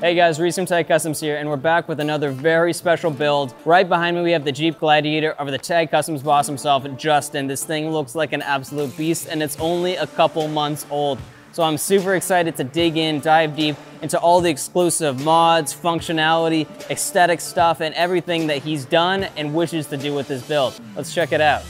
Hey guys, Reese from Tag Customs here, and we're back with another very special build. Right behind me, we have the Jeep Gladiator over the Tag Customs boss himself, Justin. This thing looks like an absolute beast, and it's only a couple months old. So I'm super excited to dig in, dive deep into all the exclusive mods, functionality, aesthetic stuff, and everything that he's done and wishes to do with this build. Let's check it out.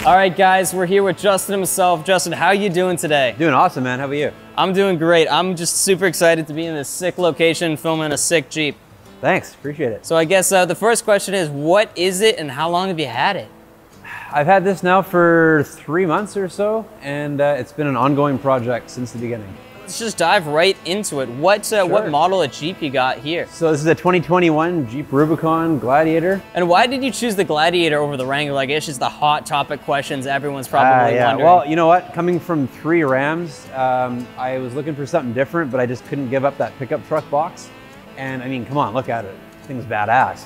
All right, guys, we're here with Justin himself. Justin, how are you doing today? Doing awesome, man. How about you? I'm doing great. I'm just super excited to be in this sick location filming a sick Jeep. Thanks, appreciate it. So I guess the first question is, what is it and how long have you had it? I've had this now for 3 months or so, and it's been an ongoing project since the beginning. Let's just dive right into it. What model of Jeep you got here? So this is a 2021 Jeep Rubicon Gladiator. And why did you choose the Gladiator over the Wrangler? Like, it's just the hot topic questions everyone's probably wondering. Well, you know what? Coming from 3 Rams, I was looking for something different, but I just couldn't give up that pickup truck box. And I mean, come on, look at it. This thing's badass.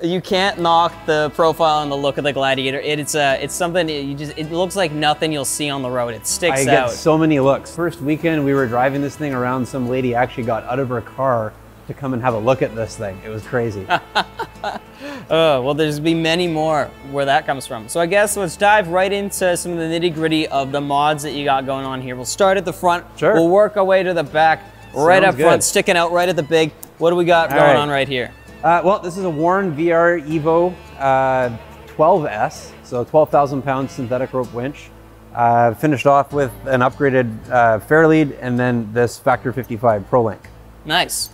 You can't knock the profile and the look of the Gladiator. It's something it looks like nothing you'll see on the road. It sticks out. I get so many looks. First weekend we were driving this thing around, some lady actually got out of her car to come and have a look at this thing. It was crazy. Well, there's be many more where that comes from. So I guess let's dive right into some of the nitty-gritty of the mods that you got going on here. We'll start at the front. Sure. We'll work our way to the back, right up front, good. sticking out right at the big. What do we got going on right here? Well, this is a Warren VR Evo 12S, so 12,000 pound synthetic rope winch. Finished off with an upgraded Fairlead and then this Factor 55 ProLink. Nice.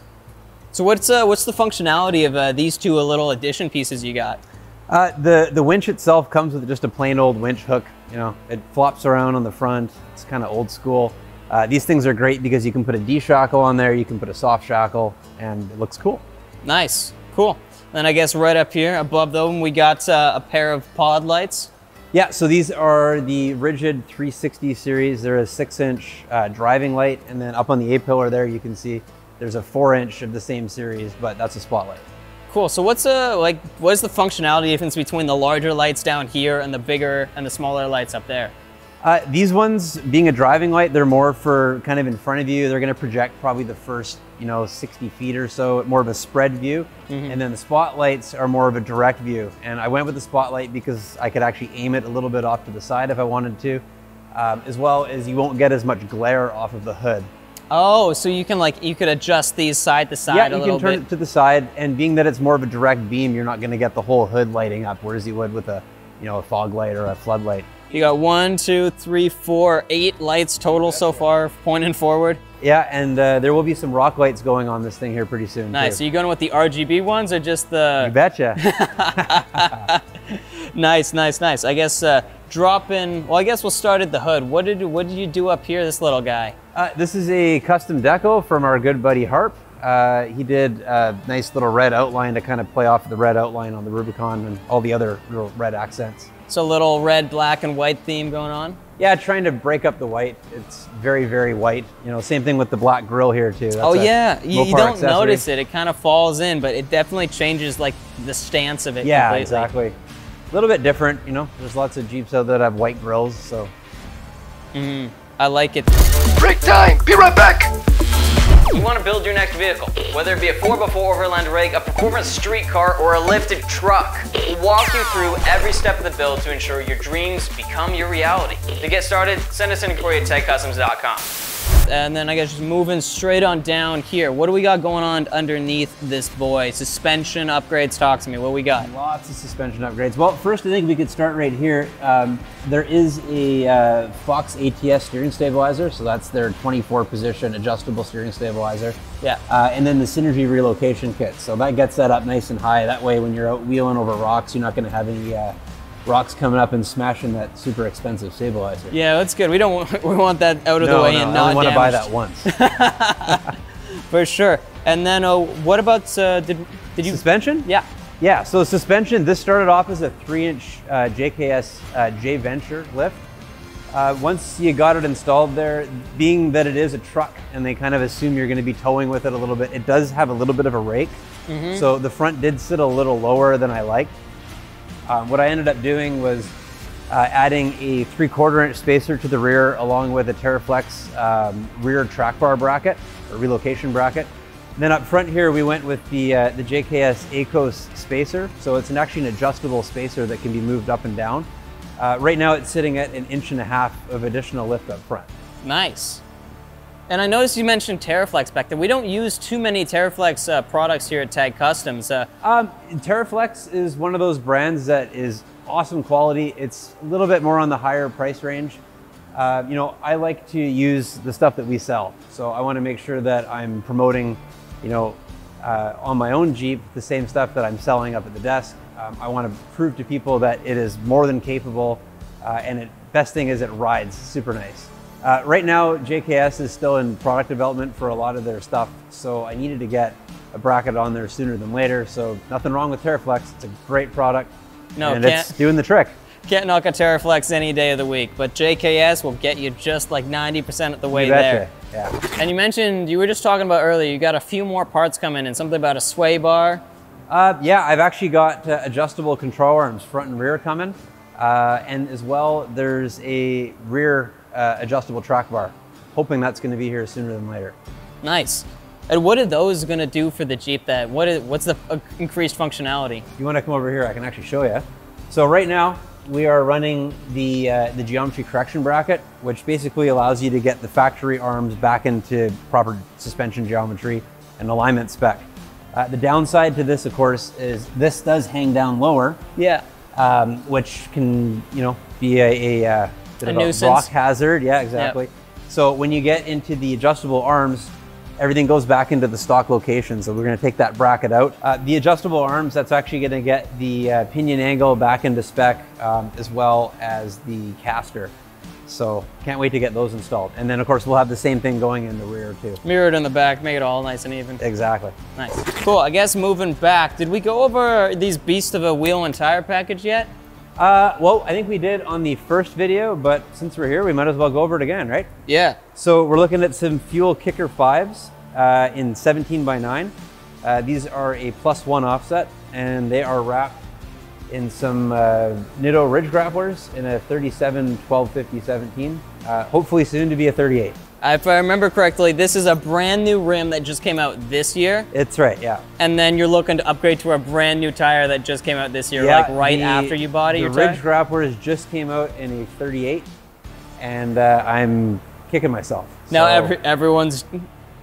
So what's the functionality of these two little addition pieces you got? The winch itself comes with just a plain old winch hook. You know, it flops around on the front. It's kind of old school. These things are great because you can put a D shackle on there, you can put a soft shackle, and it looks cool. Nice, cool. Then I guess right up here above them we got a pair of pod lights. Yeah, so these are the rigid 360 series. They're a 6-inch driving light, and then up on the A-pillar there you can see there's a 4-inch of the same series, but that's a spotlight. Cool. So what is the functionality difference between the larger lights down here and the bigger and the smaller lights up there? These ones, being a driving light, they're more for kind of in front of you. They're going to project probably the first, 60 feet or so, more of a spread view. And then the spotlights are more of a direct view. And I went with the spotlight because I could actually aim it a little bit off to the side if I wanted to, as well as you won't get as much glare off of the hood. Oh, so you could adjust these side to side a little bit? Yeah, you can turn it to the side, and being that it's more of a direct beam, you're not going to get the whole hood lighting up, whereas you would with a fog light or a floodlight. You got 1, 2, 3, 4, 8 lights total so far, pointing forward. Yeah, and there will be some rock lights going on this thing here pretty soon. Nice. Too. Are you going with the RGB ones or just the? You betcha. Nice, nice, nice. I guess drop in. Well, I guess we'll start at the hood. What did you do up here, this little guy? This is a custom deco from our good buddy Harp. He did a nice little red outline to kind of play off the red outline on the Rubicon and all the other little red accents. So a little red, black, and white theme going on? Yeah, trying to break up the white. It's very, very white. Same thing with the black grille here too. That's you don't notice it. It kind of falls in, but it definitely changes like the stance of it. Yeah, completely. Exactly. A little bit different, There's lots of Jeeps out there that have white grills, so. I like it. Break time! Be right back! You want to build your next vehicle, whether it be a 4x4 overland rig, a performance street car, or a lifted truck. We'll walk you through every step of the build to ensure your dreams become your reality. To get started, send us an inquiry at tagcustoms.com. And then I guess just moving straight on down here. What do we got going on underneath this boy? Suspension upgrades, talk to me, what we got? Lots of suspension upgrades. Well, first I think we could start right here. There is a Fox ATS steering stabilizer, so that's their 24 position adjustable steering stabilizer. Yeah. And then the Synergy relocation kit. So that gets that up nice and high. That way when you're out wheeling over rocks, you're not gonna have any rocks coming up and smashing that super expensive stabilizer. Yeah, that's good. We want that out of the way and not I only want to buy damaged. that once. For sure. And then what about, did you? Suspension? Yeah. Yeah, so suspension, this started off as a 3-inch JKS J-Venture lift. Once you got it installed there, being that it is a truck and they kind of assume you're going to be towing with it a little bit, it does have a little bit of a rake. So the front did sit a little lower than I liked. What I ended up doing was adding a 3/4 inch spacer to the rear along with a TerraFlex rear track bar bracket or relocation bracket. And then up front here we went with the JKS ACOS spacer. So it's actually an adjustable spacer that can be moved up and down. Right now it's sitting at 1.5 inches of additional lift up front. Nice. And I noticed you mentioned TerraFlex back there. We don't use too many TerraFlex products here at Tag Customs. TerraFlex is one of those brands that is awesome quality. It's a little bit more on the higher price range. You know, I like to use the stuff that we sell. So I want to make sure that I'm promoting, you know, on my own Jeep, the same stuff that I'm selling up at the desk. I want to prove to people that it is more than capable, and best thing is it rides super nice. Right now, JKS is still in product development for a lot of their stuff, so I needed to get a bracket on there sooner than later. So nothing wrong with TerraFlex. It's a great product, and it's doing the trick. Can't knock a TerraFlex any day of the week, but JKS will get you just like 90% of the way there. Yeah. And you mentioned, you were just talking about earlier, you got a few more parts coming in, something about a sway bar. Yeah, I've actually got adjustable control arms front and rear coming. And as well, there's a rear adjustable track bar. Hoping that's gonna be here sooner than later. Nice. And what are those gonna do for the Jeep then? What's the increased functionality? If you wanna come over here, I can actually show you. So right now, we are running the geometry correction bracket, which basically allows you to get the factory arms back into proper suspension geometry and alignment spec. The downside to this, of course, is this does hang down lower. Yeah. Which can, you know, be a bit of a rock hazard. Yeah, exactly. Yep. So when you get into the adjustable arms, everything goes back into the stock location. So we're going to take that bracket out. The adjustable arms, that's actually going to get the pinion angle back into spec, as well as the caster. So can't wait to get those installed. And then of course we'll have the same thing going in the rear too. Mirrored in the back, make it all nice and even. Exactly. Nice. Cool, I guess moving back, did we go over these beasts of a wheel and tire package yet? Well, I think we did on the first video, but since we're here, we might as well go over it again, right? Yeah. So we're looking at some Fuel Kicker 5s in 17x9. These are a +1 offset, and they are wrapped in some Nitto Ridge grapplers in a 37 1250 17. Hopefully soon to be a 38. If I remember correctly, this is a brand new rim that just came out this year. It's right, yeah. And then you're looking to upgrade to a brand new tire that just came out this year, yeah, like right after you bought your tire? The Ridge grapplers just came out in a 38, and I'm kicking myself. Now everyone's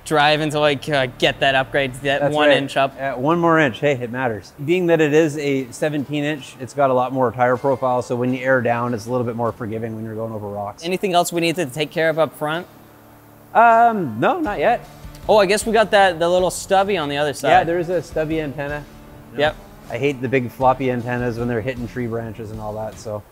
driving to like get that upgrade, that 1 inch up. 1 more inch, hey, it matters. Being that it is a 17-inch, it's got a lot more tire profile, so when you air down, it's a little bit more forgiving when you're going over rocks. Anything else we need to take care of up front? No, not yet. Oh, I guess we got the little stubby on the other side. Yeah, there's a stubby antenna. You know, yep. I hate the big floppy antennas when they're hitting tree branches and all that, so.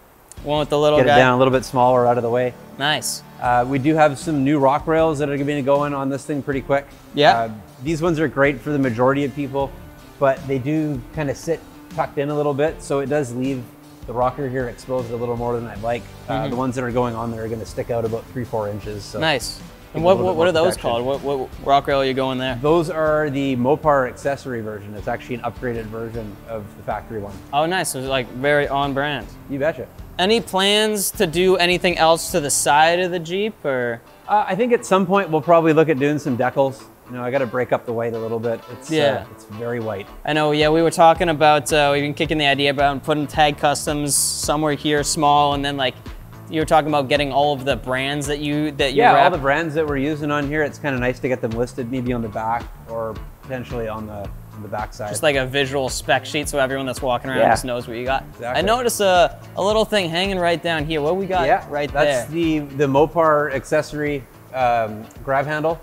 One with the little guy. Get it down a little bit smaller, out of the way. Nice. We do have some new rock rails that are going to be going on this thing pretty quick. Yeah. These ones are great for the majority of people, but they do kind of sit tucked in a little bit, so it does leave the rocker here exposed a little more than I'd like. The ones that are going on there are going to stick out about 3-4 inches. So nice. And what are those called? What rock rail are you going there? Those are the Mopar accessory version. It's actually an upgraded version of the factory one. Oh, nice. So it's like very on brand. You betcha. Any plans to do anything else to the side of the Jeep, or? I think at some point we'll probably look at doing some decals. You know, I got to break up the white a little bit. It's it's very white. I know. Yeah, we were talking about we've been kicking the idea about putting Tag Customs somewhere here, small, and then like You were talking about getting all of the brands that you Yeah, rep. all the brands that we're using on here. It's kind of nice to get them listed, maybe on the back or potentially on the back side. Just like a visual spec sheet, so everyone that's walking around just knows what you got. Exactly. I noticed a little thing hanging right down here. What we got right there? That's the Mopar accessory grab handle.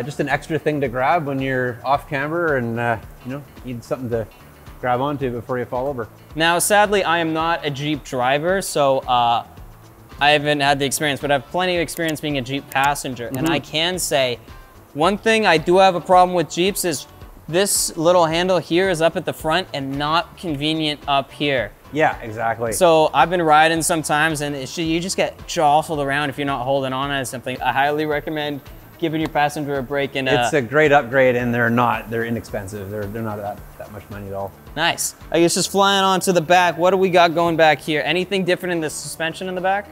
Just an extra thing to grab when you're off camber and you know, need something to grab onto before you fall over. Now, sadly, I am not a Jeep driver, so I haven't had the experience, but I have plenty of experience being a Jeep passenger. And I can say, one thing I do have a problem with Jeeps is this little handle here is up at the front and not convenient up here. Yeah, exactly. So I've been riding sometimes and you just get jostled around if you're not holding on to something. I highly recommend giving your passenger a break. And it's a great upgrade, and they're inexpensive. They're not that much money at all. Nice. I guess just flying onto the back, what do we got going back here? Anything different in the suspension in the back?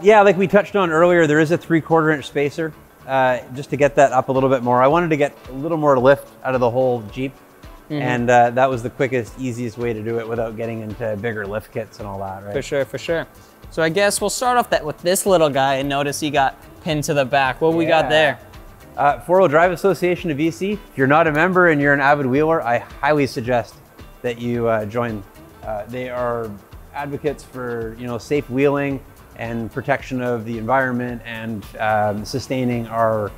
Yeah, like we touched on earlier, there is a 3/4 inch spacer, just to get that up a little bit more. I wanted to get a little more lift out of the whole Jeep, and that was the quickest, easiest way to do it without getting into bigger lift kits and all that, right? For sure, for sure. So I guess we'll start off with this little guy, and notice he got pinned to the back. What we got there? Four-Wheel Drive Association of BC. If you're not a member and you're an avid wheeler, I highly suggest that you join. They are advocates for, you know, safe wheeling and protection of the environment and sustaining our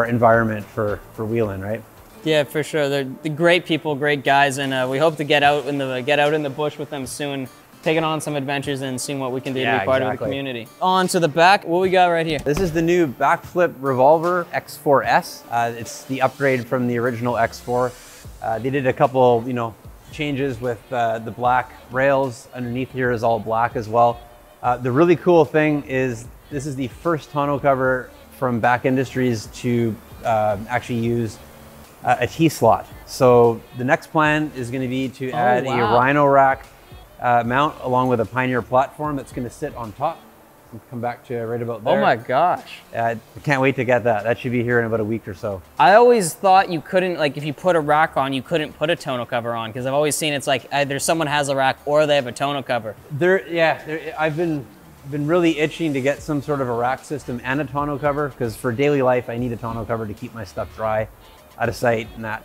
environment for wheeling, right? Yeah, for sure. They're great people, great guys, and we hope to get out in the bush with them soon, taking on some adventures and seeing what we can do to be part of the community. On to the back, what we got right here? This is the new backflip revolver X4S. It's the upgrade from the original X4. They did a couple, you know, changes with the black rails. Underneath here is all black as well. The really cool thing is this is the first tonneau cover from Back Industries to actually use a T-slot. So the next plan is going to be to add a Rhino rack mount along with a Pioneer platform that's going to sit on top. And come back to right about there. Oh my gosh. I can't wait to get that. That should be here in about a week or so. I always thought you couldn't, like if you put a rack on, you couldn't put a tonneau cover on, because I've always seen it's like either someone has a rack or they have a tonneau cover. I've been really itching to get some sort of a rack system and a tonneau cover, because for daily life, I need a tonneau cover to keep my stuff dry, out of sight and that.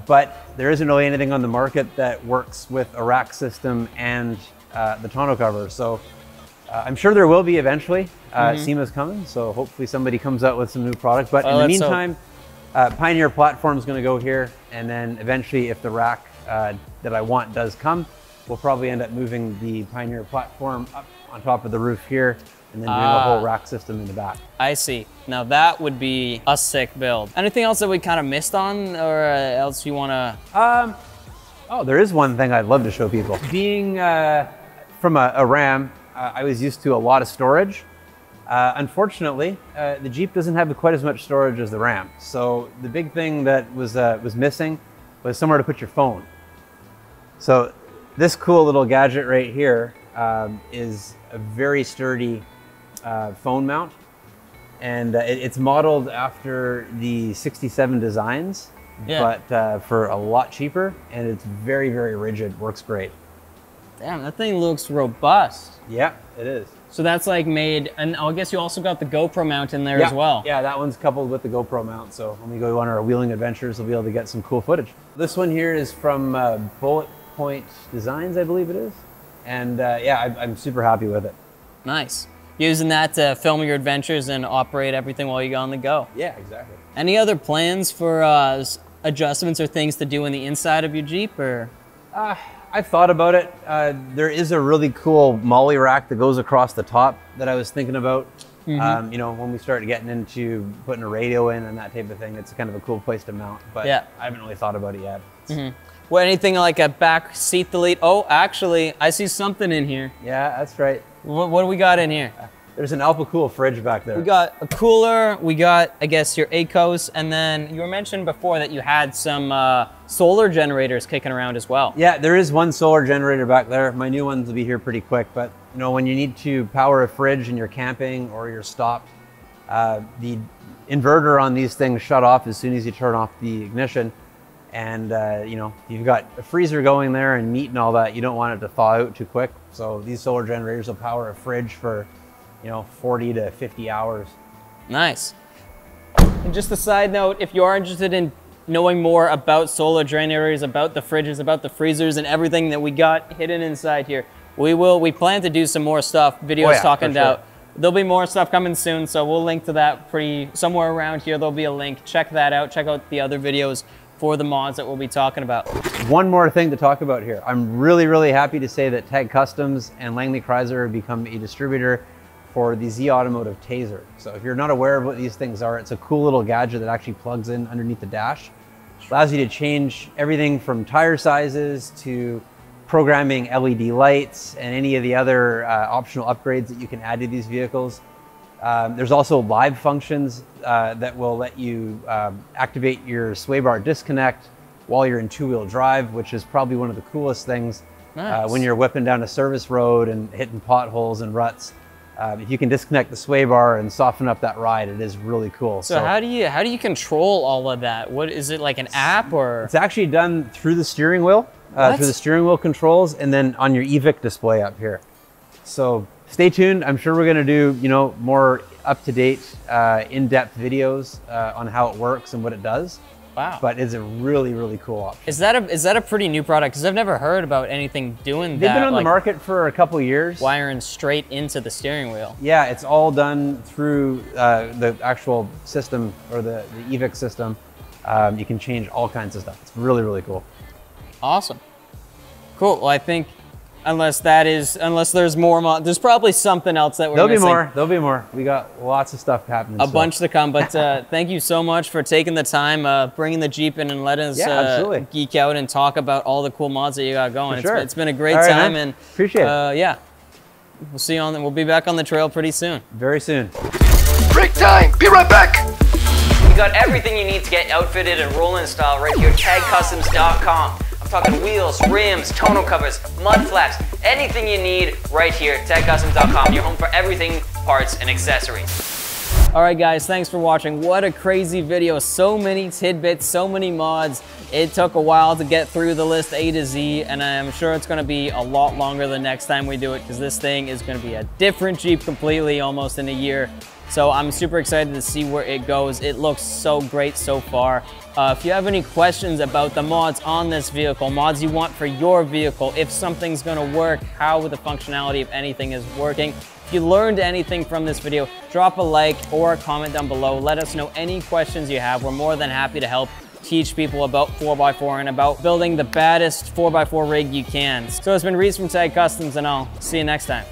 But there isn't really anything on the market that works with a rack system and the tonneau cover. So I'm sure there will be eventually. SEMA's coming, so hopefully somebody comes out with some new products. But in the meantime, Pioneer platform is going to go here, and then eventually, if the rack that I want does come, we'll probably end up moving the Pioneer platform up on top of the roof here, and then doing a whole rack system in the back. I see. Now that would be a sick build. Anything else that we kind of missed on, or else you want to? Oh, there is one thing I'd love to show people. Being from a Ram, I was used to a lot of storage. Unfortunately, the Jeep doesn't have quite as much storage as the Ram. So the big thing that was missing was somewhere to put your phone. So this cool little gadget right here is a very sturdy phone mount, and it's modeled after the 67 designs, but for a lot cheaper, and it's very, very rigid, works great. Damn, that thing looks robust. Yeah, it is. So that's like made, and I guess you also got the GoPro mount in there as well. Yeah, that one's coupled with the GoPro mount, so when we go on our wheeling adventures, we'll be able to get some cool footage. This one here is from Bullet Point Designs, I believe it is. And yeah, I'm super happy with it. Nice. Using that to film your adventures and operate everything while you're on the go. Yeah, exactly. Any other plans for adjustments or things to do in the inside of your Jeep, or? I've thought about it. There is a really cool molly rack that goes across the top that I was thinking about. You know, when we started getting into putting a radio in and that type of thing, it's kind of a cool place to mount, but I haven't really thought about it yet. Well, anything like a back seat delete? Oh, actually, I see something in here. Yeah, that's right. What do we got in here? There's an AlpaCool fridge back there. We got a cooler, we got, I guess, your ACOS, and then you were mentioned before that you had some solar generators kicking around as well. Yeah, there is one solar generator back there. My new ones will be here pretty quick, but you know, when you need to power a fridge and you're camping or you're stopped, the inverter on these things shut off as soon as you turn off the ignition. And you know, you've got a freezer going there and meat and all that. You don't want it to thaw out too quick. So these solar generators will power a fridge for, you know, 40 to 50 hours. Nice. And just a side note, if you are interested in knowing more about solar generators, about the fridges, about the freezers, and everything that we got hidden inside here, we plan to do some more stuff, videos talking about. There'll be more stuff coming soon, so we'll link to that somewhere around here. There'll be a link. Check that out. Check out the other videos for the mods that we'll be talking about. One more thing to talk about here. I'm really, really happy to say that Tag Customs and Langley Chrysler have become a distributor for the Z Automotive Taser. So if you're not aware of what these things are, it's a cool little gadget that actually plugs in underneath the dash. Allows you to change everything from tire sizes to programming LED lights and any of the other optional upgrades that you can add to these vehicles. There's also live functions that will let you activate your sway bar disconnect while you're in two-wheel drive, which is probably one of the coolest things. Nice. When you're whipping down a service road and hitting potholes and ruts. If you can disconnect the sway bar and soften up that ride, it is really cool. So how do you control all of that? What is it, like an app or? It's actually done through the steering wheel, through the steering wheel controls, and then on your EVIC display up here. So stay tuned. I'm sure we're going to do, you know, more up-to-date, in-depth videos on how it works and what it does. Wow. But it's a really, really cool option. Is that a pretty new product? Because I've never heard about anything doing that. They've been on the market for a couple years. Wiring straight into the steering wheel. Yeah, it's all done through the actual system or the EVIC system. You can change all kinds of stuff. It's really, really cool. Awesome. Cool. Well, I think unless there's more, there's probably something else that we're missing. There'll be more. We got lots of stuff happening. A bunch to come, but thank you so much for taking the time, bringing the Jeep in and letting us geek out and talk about all the cool mods that you got going. It's been a great time, and appreciate it. Yeah, we'll see you we'll be back on the trail pretty soon. Very soon. Break time. Be right back. You got everything you need to get outfitted and roll in style right here at tagcustoms.com. Talking wheels, rims, tonneau covers, mud flaps, anything you need right here at tagcustoms.com. Your home for everything, parts, and accessories. All right, guys, thanks for watching. What a crazy video. So many tidbits, so many mods. It took a while to get through the list A to Z, and I'm sure it's gonna be a lot longer the next time we do it, because this thing is gonna be a different Jeep completely almost in a year. So I'm super excited to see where it goes. It looks so great so far. If you have any questions about the mods on this vehicle, mods you want for your vehicle, if something's gonna work, how the functionality of anything is working. If you learned anything from this video, drop a like or a comment down below. Let us know any questions you have. We're more than happy to help teach people about 4x4 and about building the baddest 4x4 rig you can. So it's been Reese from Tag Customs, and I'll see you next time.